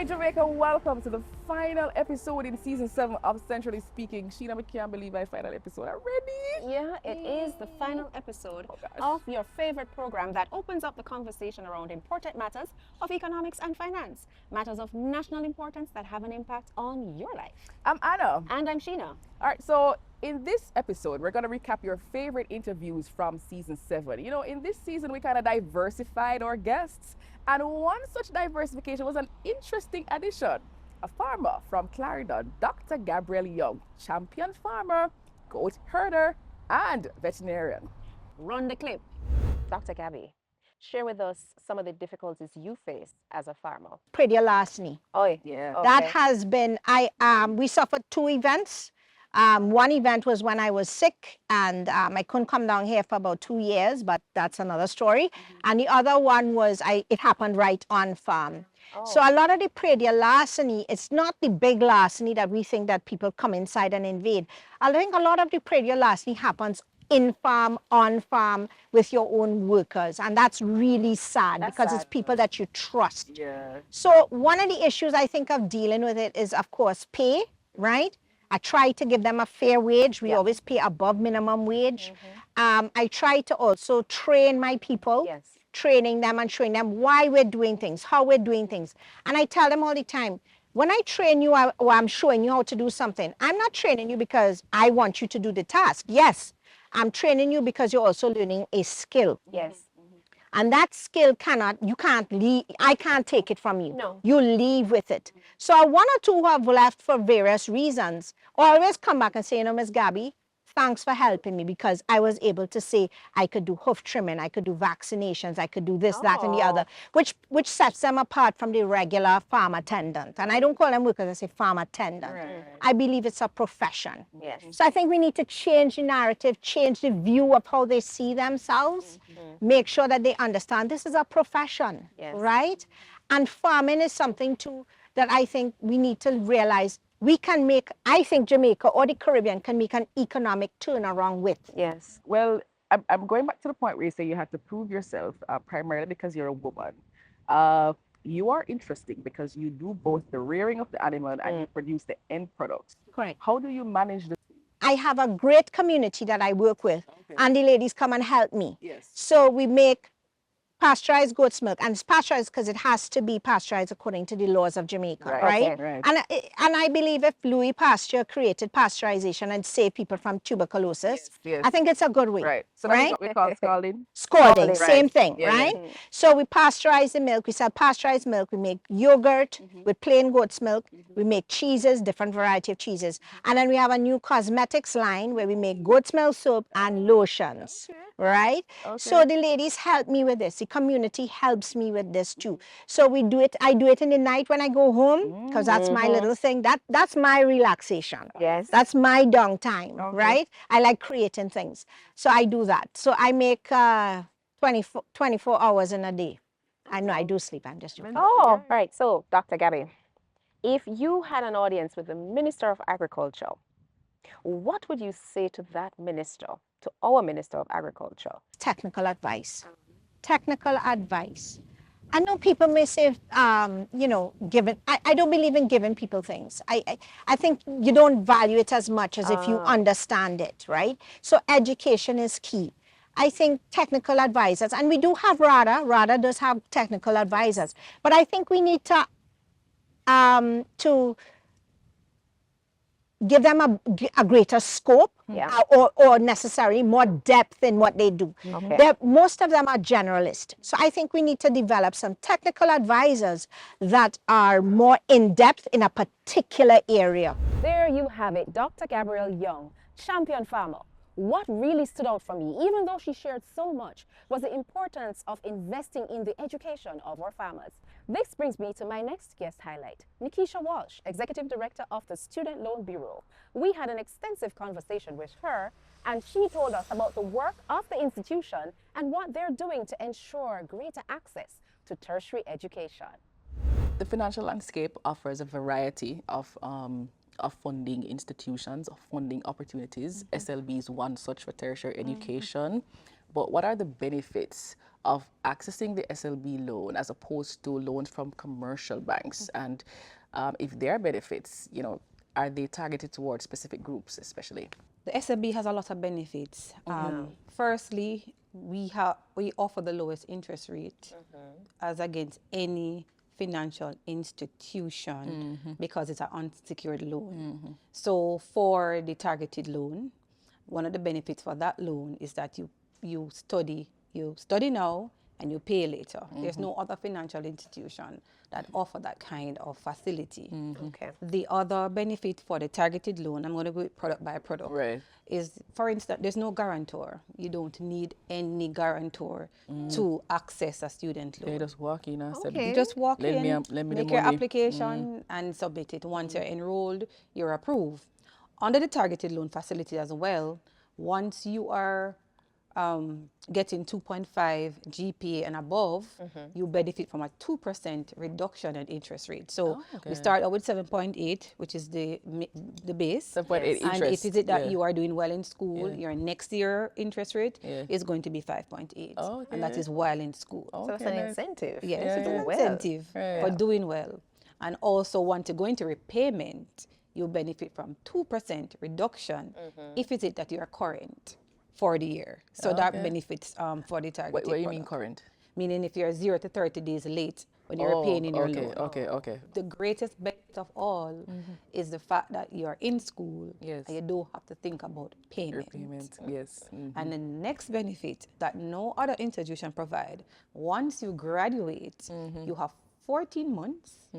Jamaica, welcome to the final episode in season 7 of Centrally Speaking. Sheena, I can't believe my final episode already. Yeah, it is the final episode of your favorite program that opens up the conversation around important matters of economics and finance, matters of national importance that have an impact on your life. I'm Anna. And I'm Sheena. All right, so in this episode, we're going to recap your favorite interviews from season 7. You know, in this season, we kind of diversified our guests. And one such diversification was an interesting addition. A farmer from Clarendon, Dr. Gabriel Young, champion farmer, goat herder, and veterinarian. Run the clip. Dr. Gabby, share with us some of the difficulties you face as a farmer. Predial larceny. Oh, Yeah. okay. That has been, we suffered 2 events. One event was when I was sick and I couldn't come down here for about 2 years, but that's another story. And the other one was, it happened right on farm. So a lot of the predial larceny, it's not the big larceny that we think that people come inside and invade. I think a lot of the predial larceny happens in farm, on farm, with your own workers. And that's really sad because it's people that you trust. Yeah. So one of the issues I think of dealing with it is, of course, pay, right? I try to give them a fair wage. We always pay above minimum wage. I try to also train my people, training them and showing them why we're doing things, how we're doing things. And I tell them all the time, when I train you or I'm showing you how to do something, I'm not training you because I want you to do the task. Yes, I'm training you because you're also learning a skill. Yes. And that skill you can't leave, I can't take it from you. No. You leave with it. So 1 or 2 who have left for various reasons always come back and say, you know, Miss Gabby, thanks for helping me because I was able to say I could do hoof trimming, I could do vaccinations, I could do this, that, and the other, which sets them apart from the regular farm attendant. And I don't call them workers, I say farm attendant. I believe it's a profession. Yes. So I think we need to change the narrative, change the view of how they see themselves, make sure that they understand this is a profession, right? And farming is something too that I think we need to realize we can make, I think Jamaica or the Caribbean can make an economic turnaround with. Yes. Well, I'm going back to the point where you say you have to prove yourself primarily because you're a woman. You are interesting because you do both the rearing of the animal and you produce the end products. Correct. How do you manage the... I have a great community that I work with, and the ladies come and help me. Yes. So we make pasteurized goat's milk, and it's pasteurized because it has to be pasteurized according to the laws of Jamaica, right? Right. And I believe if Louis Pasteur created pasteurization and saved people from tuberculosis, I think it's a good way. Right. So right? that's what we call scalding. Scalding, same thing, Yeah, right? So we pasteurize the milk, we sell pasteurized milk, we make yogurt with plain goat's milk, we make cheeses, different variety of cheeses. And then we have a new cosmetics line where we make goat's milk soap and lotions, right? So the ladies help me with this. The community helps me with this too. So we do it, I do it in the night when I go home, because that's my little thing. That's my relaxation. Yes. That's my downtime, right? I like creating things. So I do that. So I make 24 hours in a day. I know I do sleep, I'm just joking. Oh, all right. So, Dr. Gabby, if you had an audience with the Minister of Agriculture, what would you say to that minister, to our Minister of Agriculture? Technical advice. Technical advice. I know people may say, you know, I don't believe in giving people things. I think you don't value it as much as if you understand it, right? So education is key. I think technical advisors, and we do have RADA does have technical advisors, but I think we need to give them a greater scope or necessarily more depth in what they do. Most of them are generalists. So I think we need to develop some technical advisors that are more in-depth in a particular area. There you have it, Dr. Gabriel Young, champion farmer. What really stood out for me, even though she shared so much, was the importance of investing in the education of our farmers. This brings me to my next guest highlight, Nikisha Walsh, Executive Director of the Student Loan Bureau. We had an extensive conversation with her, and she told us about the work of the institution and what they're doing to ensure greater access to tertiary education. The financial landscape offers a variety of funding institutions, of funding opportunities. SLB is one such for tertiary education. but what are the benefits of accessing the SLB loan as opposed to loans from commercial banks? And if there are benefits, are they targeted towards specific groups especially? The SLB has a lot of benefits. Firstly, we offer the lowest interest rate as against any financial institution because it's an unsecured loan. So for the targeted loan, one of the benefits for that loan is that you study now and you pay later. There's no other financial institution that offer that kind of facility. Okay. The other benefit for the targeted loan, I'm going to go product by product, Right. is, for instance, there's no guarantor. You don't need any guarantor to access a student loan. They just walk in and say, Okay. You just walk Lend in, me the make your money. application and submit it. Once you're enrolled, you're approved. Under the targeted loan facility as well, once you are getting 2.5 GPA and above, you benefit from a 2% reduction in interest rate. So we start out with 7.8, which is the base. 7.8 And interest, if it is that yeah. you are doing well in school, your next year interest rate is going to be 5.8. And that Okay. is while in school. So that's Okay, an nice. incentive. Yes, to it's do an well. incentive Right. for doing well. And also, once you go into repayment, you benefit from 2% reduction if it's it that you are current for the year. So that benefits for the targeted What do you mean product. current? Meaning if you're 0 to 30 days late when you're paying in your loan. Okay. The greatest benefit of all is the fact that you're in school Yes. and you don't have to think about payment. Repayment, yes. And the next benefit that no other institution provide, once you graduate, you have 14 months,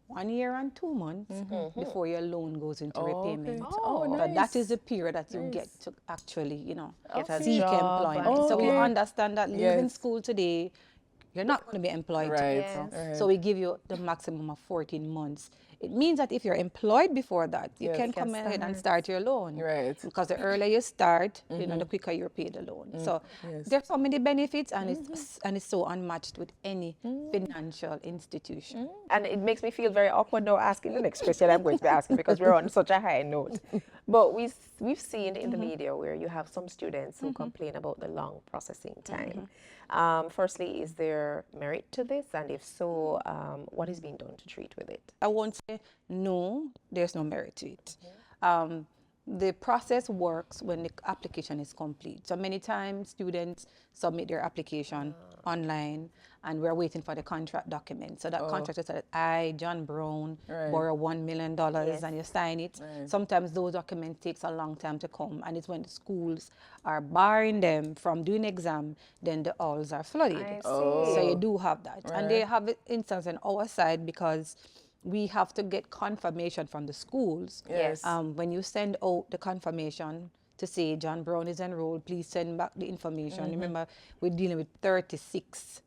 1 year and 2 months before your loan goes into repayment. Okay. Oh, So nice. that is the period that you get to actually, Get a seek job employment. and- So we Okay. understand that leaving Yes. school today, you're not going to be employed Right. tomorrow. Yes. So we give you the maximum of 14 months. It means that if you're employed before that, you Yes. can come ahead and start your loan. Right. Because the earlier you start, the quicker you pay the loan. So there's so many benefits, and it's so unmatched with any financial institution. And it makes me feel very awkward now asking the next question I'm going to be asking because we're on such a high note. But we've seen in the media where you have some students who complain about the long processing time. Firstly, is there merit to this? And if so, what is being done to treat with it? I won't say no, there's no merit to it. The process works when the application is complete. So many times students submit their application online and we're waiting for the contract document. So that contract says, I, John Brown, borrow $1 million and you sign it. Sometimes those documents takes a long time to come, and it's when the schools are barring them from doing exam, then the halls are flooded. I see. So you do have that. And they have it instance on our side because we have to get confirmation from the schools. Yes. When you send out the confirmation to say John Brown is enrolled, please send back the information. Remember, we're dealing with 36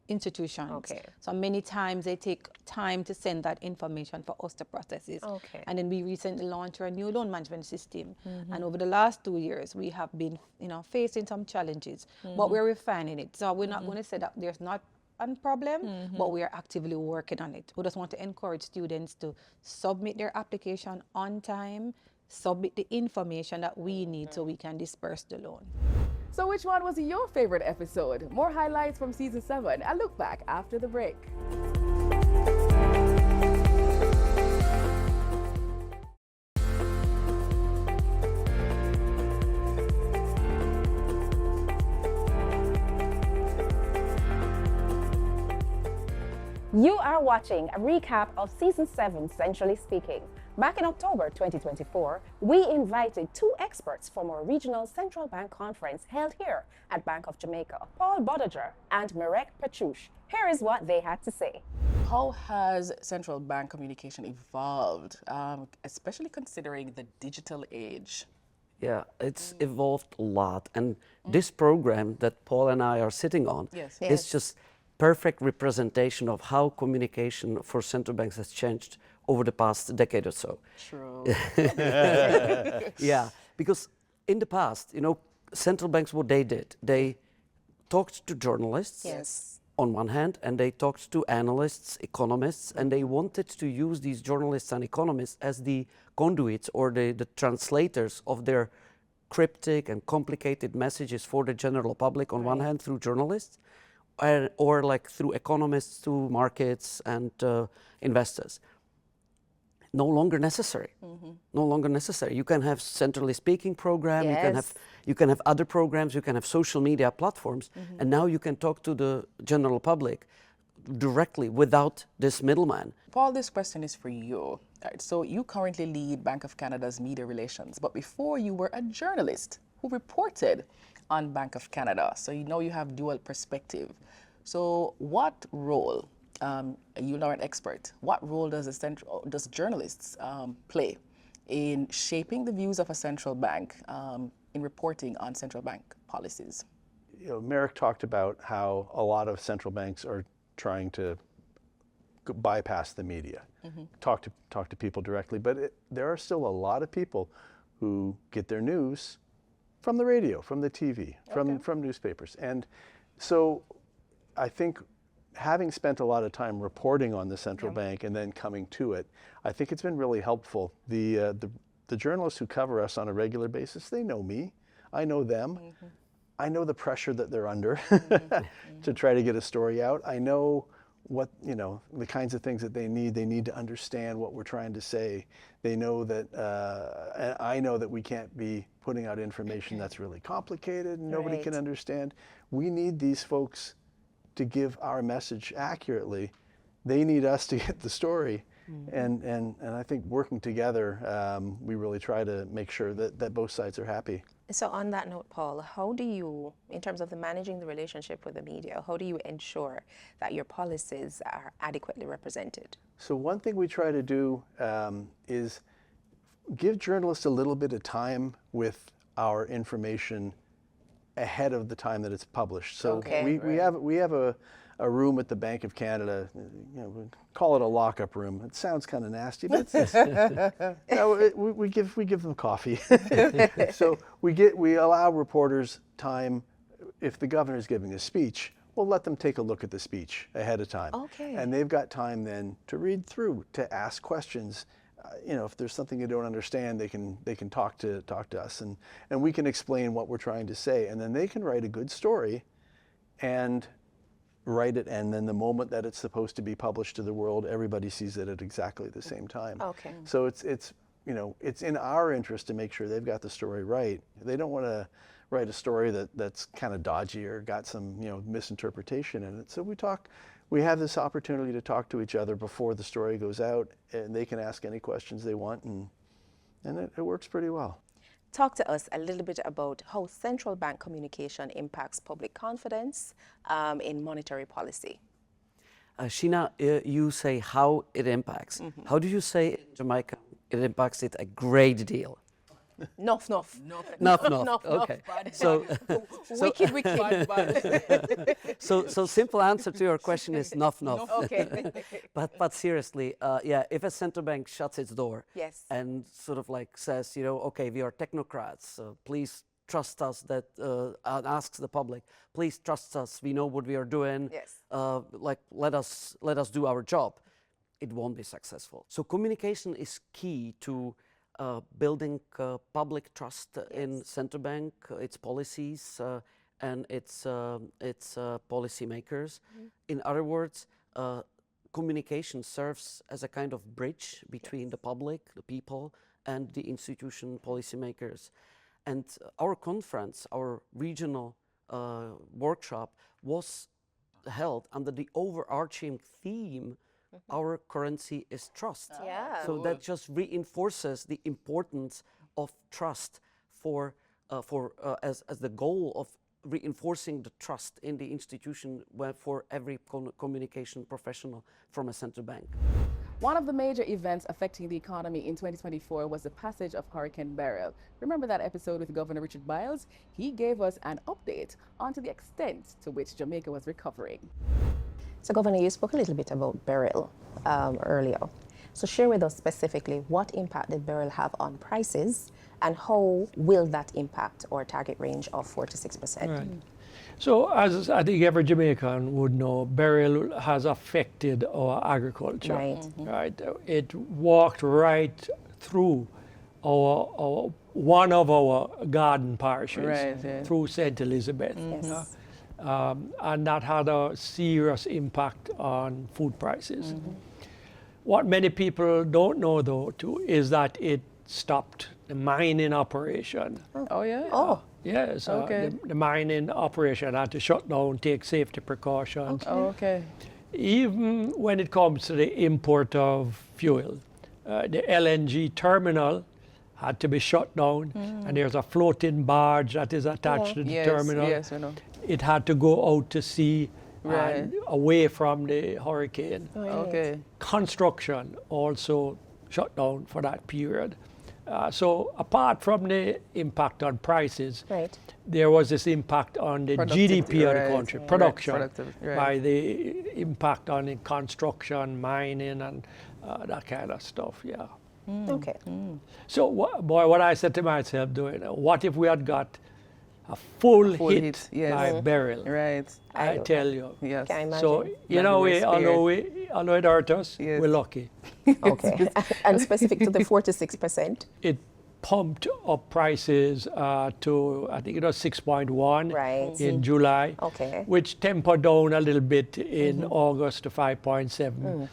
institutions. Okay. So many times they take time to send that information for us to process it. Okay. And then we recently launched our new loan management system. And over the last 2 years, we have been, facing some challenges, but we're refining it. So we're not going to say that there's not a problem, but we are actively working on it. We just want to encourage students to submit their application on time, submit the information that we need so we can disperse the loan. So which one was your favorite episode? More highlights from season 7. A look back after the break. You are watching a recap of Season 7, Centrally Speaking. Back in October 2024, we invited 2 experts from our regional central bank conference held here at Bank of Jamaica, Paul Bodager and Mirek Petrouche. Here is what they had to say. How has central bank communication evolved, especially considering the digital age? Yeah, it's evolved a lot. And this program that Paul and I are sitting on Yes. is just perfect representation of how communication for central banks has changed over the past decade or so. True. Yeah, because in the past, central banks, what they did, they talked to journalists Yes. on one hand, and they talked to analysts, economists, and they wanted to use these journalists and economists as the conduits or the translators of their cryptic and complicated messages for the general public on one hand through journalists, or like through economists to markets and investors. No longer necessary. No longer necessary. You can have centrally speaking program. Yes. You can have other programs. You can have social media platforms, and now you can talk to the general public directly without this middleman. Paul, this question is for you. All right, so you currently lead Bank of Canada's media relations, but before you were a journalist who reported on Bank of Canada. So you know you have dual perspective. So what role, you are an expert, what role does journalists play in shaping the views of a central bank in reporting on central bank policies? You know, Merrick talked about how a lot of central banks are trying to bypass the media, talk to people directly, but there are still a lot of people who get their news from the radio, from the TV, from newspapers. And so I think having spent a lot of time reporting on the central bank and then coming to it, I think it's been really helpful. The journalists who cover us on a regular basis, they know me, I know them. I know the pressure that they're under to try to get a story out. I know what, you know, the kinds of things that they need. They need to understand what we're trying to say. They know that, and I know that we can't be putting out information that's really complicated and nobody can understand. We need these folks to give our message accurately. They need us to get the story. And I think working together, we really try to make sure that both sides are happy. So on that note, Paul, how do you, in terms of managing the relationship with the media, how do you ensure that your policies are adequately represented? So one thing we try to do is give journalists a little bit of time with our information ahead of the time that it's published. So we have a room at the Bank of Canada, you know, we call it a lockup room. It sounds kind of nasty, but it's, you know, we give them coffee. So we allow reporters time. If the governor's giving a speech, we'll let them take a look at the speech ahead of time. And they've got time then to read through, to ask questions. You know, if there's something they don't understand, they can talk to us, and we can explain what we're trying to say, and then they can write a good story, and write it, and then the moment that it's supposed to be published to the world, everybody sees it at exactly the same time. So it's you know, it's in our interest to make sure they've got the story right. They don't want to write a story that's kind of dodgy or got some, you know, misinterpretation in it. So we have this opportunity to talk to each other before the story goes out, and they can ask any questions they want, and it works pretty well. Talk to us a little bit about how central bank communication impacts public confidence in monetary policy. Sheena, you say how it impacts. How do you say in Jamaica it impacts it a great deal? Nuff. Okay. So Wicked. so simple answer to your question is nuff. Okay. But seriously, yeah, if a central bank shuts its door and sort of like says, you know, okay, we are technocrats, please trust us, that and asks the public, please trust us, we know what we are doing, like let us do our job, it won't be successful. So communication is key to building public trust in central bank, its policies, and its policymakers. In other words, communication serves as a kind of bridge between the public, the people, and the institution policymakers. And our conference, our regional workshop, was held under the overarching theme, our currency is trust. So that just reinforces the importance of trust as the goal of reinforcing the trust in the institution for every communication professional from a central bank. One of the major events affecting the economy in 2024 was the passage of Hurricane Beryl. Remember that episode with Governor Richard Biles? He gave us an update onto the extent to which Jamaica was recovering. So, Governor, you spoke a little bit about Beryl earlier. So share with us specifically what impact did Beryl have on prices, and how will that impact our target range of 4 to 6%? Right. So as I think every Jamaican would know, Beryl has affected our agriculture. Right. It walked right through our one of our garden parishes Right, yeah. through St. Elizabeth. Yes. And that had a serious impact on food prices. What many people don't know, though, too, is that it stopped the mining operation. Oh, yeah? Oh, Yes, Okay. the mining operation had to shut down, take safety precautions. Oh, okay. Even when it comes to the import of fuel, the LNG terminal had to be shut down, and there's a floating barge that is attached to the Yes, terminal. yes, we know. It had to go out to sea Right. and away from the hurricane. Okay. Construction also shut down for that period. So apart from the impact on prices, right. there was this impact on the Productivity, GDP of the right, country, right, production, productivity, right. by the impact on the construction, mining, and that kind of stuff, yeah. Okay. So, what I said to myself, doing, what if we had got a full Full hit hit, yes. by Beryl? Right. I tell you. Yes. Can I So, imagine? you know, we were although it hurt us, Yes. we're lucky. Okay. And specific to the 4 to 6%. It pumped up prices to, I think it was 6.1 Right. in July, Okay. which tempered down a little bit in August to 5.7,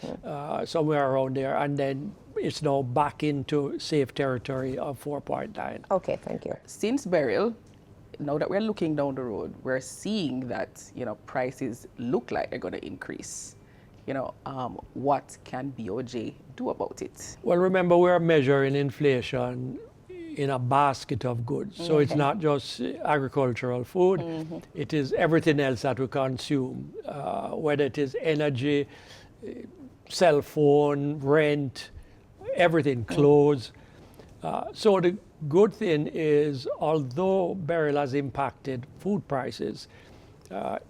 somewhere around there. And then it's now back into safe territory of 4.9. Okay, thank you. Since Beryl, now that we're looking down the road, we're seeing that, prices look like they're going to increase. What can BOJ do about it? Well, remember, we're measuring inflation in a basket of goods. So it's not just agricultural food, it is everything else that we consume, whether it is energy, cell phone, rent, everything, clothes. So the good thing is, although Beryl has impacted food prices,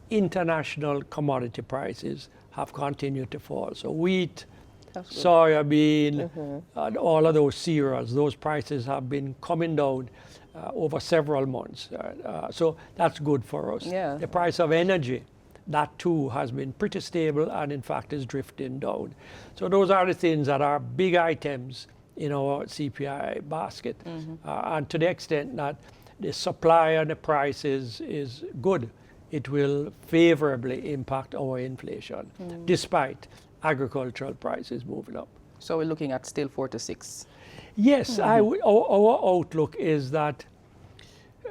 international commodity prices have continued to fall. So wheat, soya bean, and all of those cereals, those prices have been coming down over several months. So that's good for us. Yeah. The price of energy, that too has been pretty stable and in fact is drifting down. So those are the things that are big items in our CPI basket. And to the extent that the supply and the prices is good, it will favorably impact our inflation, despite agricultural prices moving up. So we're looking at still 4 to 6. Yes, our outlook is that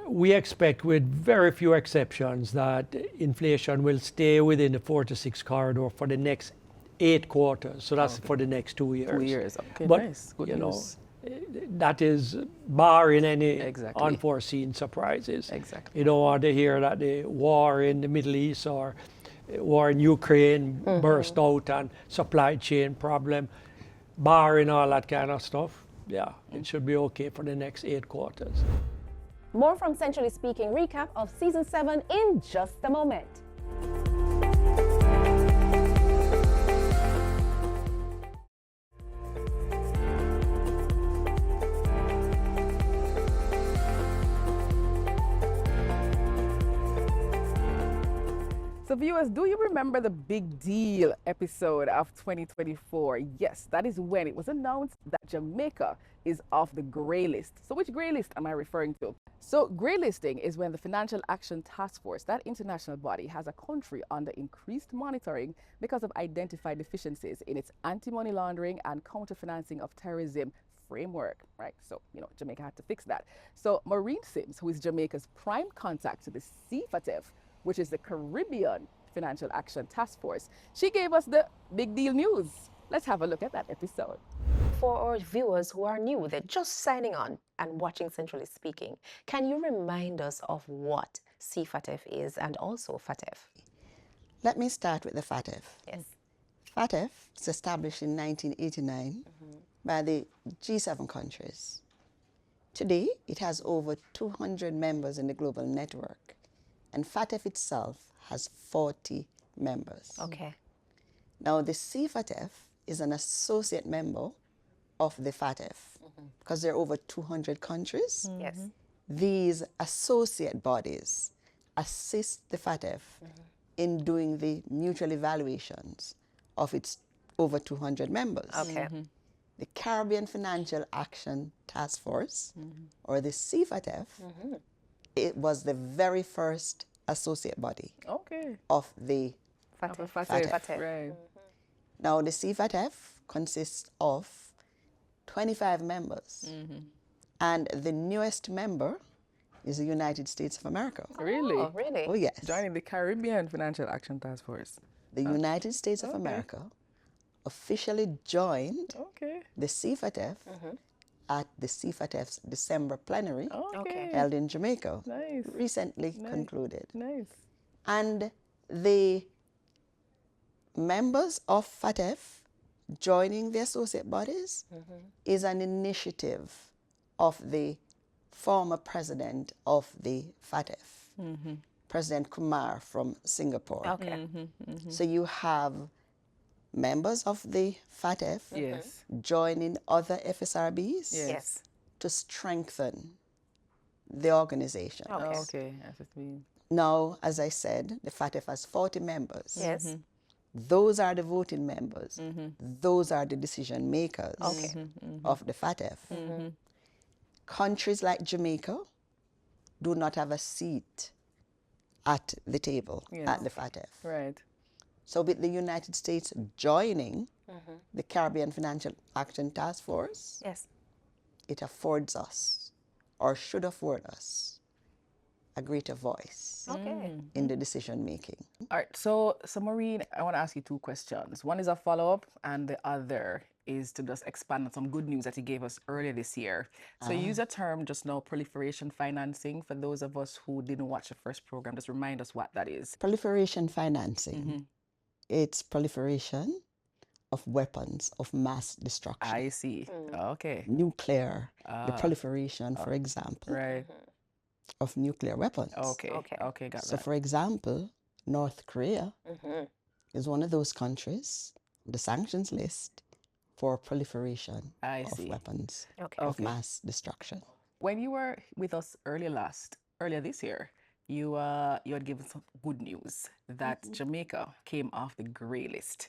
we expect, with very few exceptions, that inflation will stay within the 4 to 6 corridor for the next 8 quarters. So that's for the next 2 years. 2 years. Okay, But, nice. Good you know, news. that is barring any Exactly. unforeseen surprises. Exactly. You don't want to hear that the war in the Middle East or war in Ukraine burst out and supply chain problem, barring all that kind of stuff. Yeah, it should be okay for the next 8 quarters. More from Centrally Speaking recap of Season 7 in just a moment. So viewers, do you remember the Big Deal episode of 2024? Yes, that is when it was announced that Jamaica is off the grey list. So which grey list am I referring to? So grey listing is when the Financial Action Task Force, that international body, has a country under increased monitoring because of identified deficiencies in its anti-money laundering and counter-financing of terrorism framework, right? So, Jamaica had to fix that. So Maureen Sims, who is Jamaica's prime contact to the CFATF, which is the Caribbean Financial Action Task Force, she gave us the Big Deal news. Let's have a look at that episode. For our viewers who are new, they're just signing on and watching Centrally Speaking, can you remind us of what CFATF is and also FATF? Let me start with the FATF. Yes. FATF was established in 1989 by the G7 countries. Today, it has over 200 members in the global network, and FATF itself has 40 members. Okay. Now, the CFATF is an associate member of the FATF because there are over 200 countries. Yes. These associate bodies assist the FATF in doing the mutual evaluations of its over 200 members. Okay. the Caribbean Financial Action Task Force, or the CFATF, it was the very first associate body Okay. of the FATF. FATF. Right. Now, the CFATF consists of 25 members, and the newest member is the United States of America. Really? Oh, really? Oh, yes. Joining the Caribbean Financial Action Task Force. The United States of America officially joined Okay. the CFATF at the CFATF's December plenary Okay. held in Jamaica, Nice. recently concluded. Nice. And the members of FATF joining the associate bodies is an initiative of the former president of the FATF, President Kumar from Singapore. Okay. So you have members of the FATF Yes. joining other FSRBs Yes. to strengthen the organization. Okay. Okay. That's what it means. Now, as I said, the FATF has 40 members. Yes. Those are the voting members. Those are the decision makers Okay. of the FATF. Countries like Jamaica do not have a seat at the table at the FATF. Right. So with the United States joining the Caribbean Financial Action Task Force, Yes. it affords us, or should afford us, a greater voice Okay. in the decision making. All right. So Maureen, I want to ask you two questions. One is a follow-up, and the other is to just expand on some good news that you gave us earlier this year. So you used a term just now, proliferation financing. For those of us who didn't watch the first program, just remind us what that is. Proliferation financing, it's proliferation of weapons of mass destruction. I see. Okay. Nuclear, the proliferation, for example, Right. of nuclear weapons. Okay. Okay. Okay. Got So, that. for example, North Korea is one of those countries, the sanctions list, for proliferation I of see. weapons Okay. of mass destruction. When you were with us earlier this year, you had given some good news that Jamaica came off the grey list.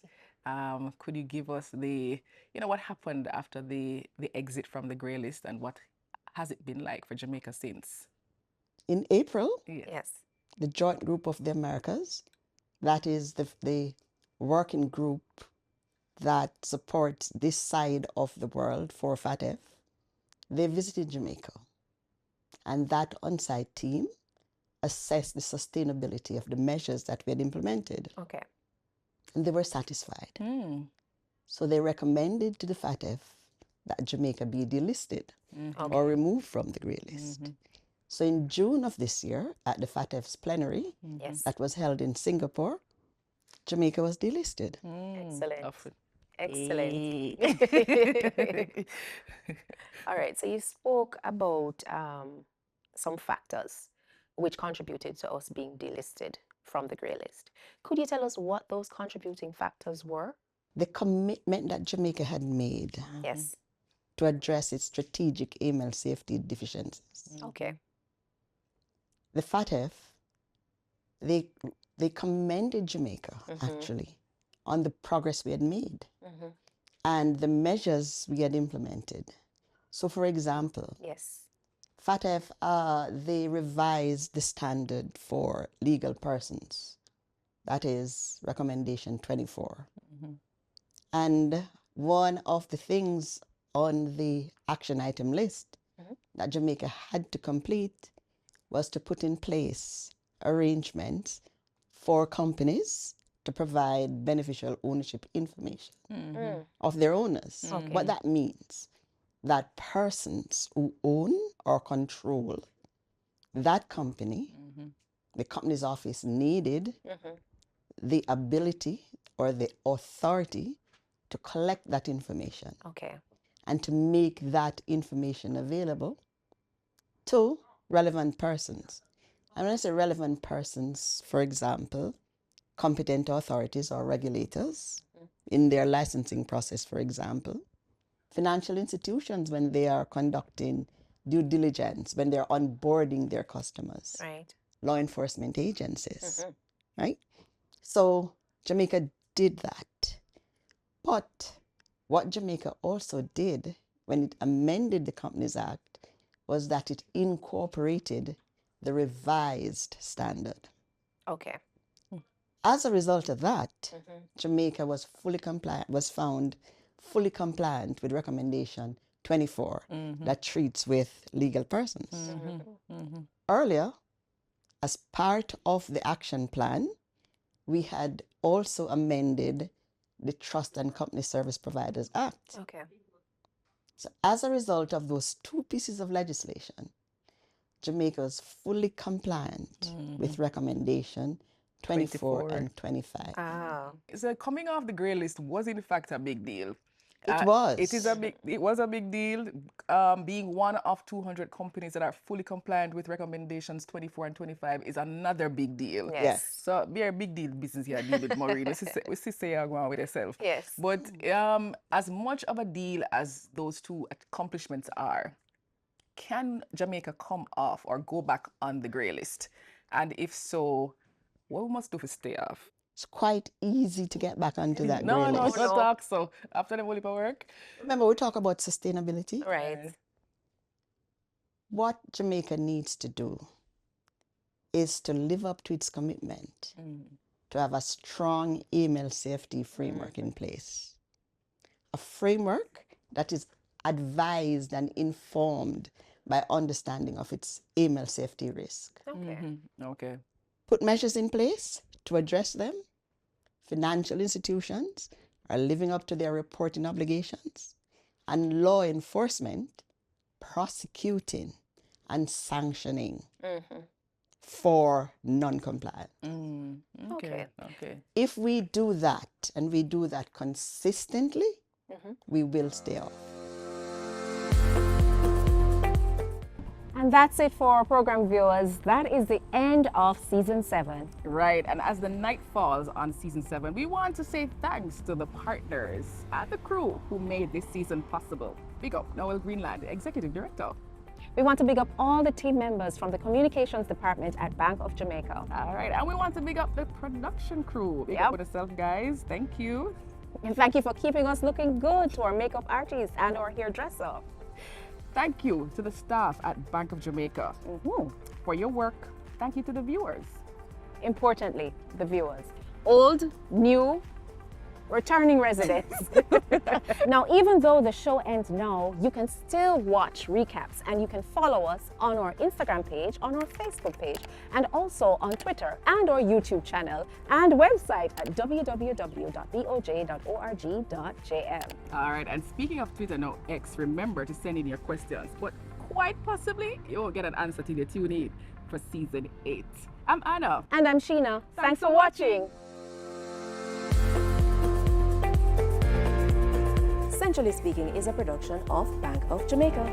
Could you give us what happened after the exit from the grey list, and what has it been like for Jamaica since? In April, Yes. the Joint Group of the Americas, that is the working group that supports this side of the world for FATF, they visited Jamaica. And that on-site team assessed the sustainability of the measures that we had implemented. Okay. And they were satisfied. Mm. So they recommended to the FATF that Jamaica be delisted Okay. or removed from the grey list. So in June of this year, at the FATF's plenary Yes. that was held in Singapore, Jamaica was delisted. Excellent. Of- Excellent. Hey. All right. So you spoke about some factors which contributed to us being delisted from the grey list. Could you tell us what those contributing factors were? The commitment that Jamaica had made Yes. to address its strategic AML safety deficiencies. Okay. The FATF, they commended Jamaica, actually, on the progress we had made and the measures we had implemented. So, for example, Yes. FATF, they revised the standard for legal persons. That is recommendation 24. And one of the things on the action item list that Jamaica had to complete was to put in place arrangements for companies to provide beneficial ownership information of their owners. What that means, that persons who own or control that company, the company's office needed the ability or the authority to collect that information Okay. and to make that information available to relevant persons. And when I say relevant persons, for example, competent authorities or regulators in their licensing process, for example, financial institutions when they are conducting due diligence, when they're onboarding their customers, Right. law enforcement agencies, right? So Jamaica did that. But What Jamaica also did when it amended the Companies Act was that it incorporated the revised standard. Okay. As a result of that, Jamaica was found fully compliant with recommendation 24 that treats with legal persons. Earlier, as part of the action plan, we had also amended the Trust and Company Service Providers Act. Okay. So as a result of those two pieces of legislation, Jamaica was fully compliant with recommendation 24 and 25. Ah. So coming off the grey list was in fact a big deal. It was. It was a big deal. Being one of 200 companies that are fully compliant with recommendations 24 and 25 is another big deal. Yes. So be a big deal business here, deal with Maureen. We see say you go on with yourself. Yes. But as much of a deal as those two accomplishments are, can Jamaica come off or go back on the grey list? And if so, what we must do to stay off? It's quite easy to get back onto that No, grey no, list. not talk so. After the whole heap of work. Remember, we talk about sustainability. Right. What Jamaica needs to do is to live up to its commitment to have a strong email safety framework in place. A framework that is advised and informed by understanding of its email safety risk. Okay. Okay. Put measures in place to address them. Financial institutions are living up to their reporting obligations, and law enforcement prosecuting and sanctioning for non-compliance. Okay. If we do that, and we do that consistently, we will stay off. And that's it for our program, viewers. That is the end of season 7. Right, and as the night falls on season 7, we want to say thanks to the partners and the crew who made this season possible. Big up Noel Greenland, Executive Director. We want to big up all the team members from the communications department at Bank of Jamaica. All right, and we want to big up the production crew. Big up with yourself, guys. Thank you. And thank you for keeping us looking good to our makeup artist and our hairdresser. Thank you to the staff at Bank of Jamaica for your work. Thank you to the viewers. Importantly, the viewers. Old, new, returning residents. Now, even though the show ends now, you can still watch recaps, and you can follow us on our Instagram page, on our Facebook page, and also on Twitter and our YouTube channel and website at www.boj.org.jm. All right, and speaking of Twitter, now X, remember to send in your questions, but quite possibly you won't get an answer till you tune in for season 8. I'm Anna. And I'm Sheena. Thanks for watching. Centrally Speaking is a production of Bank of Jamaica.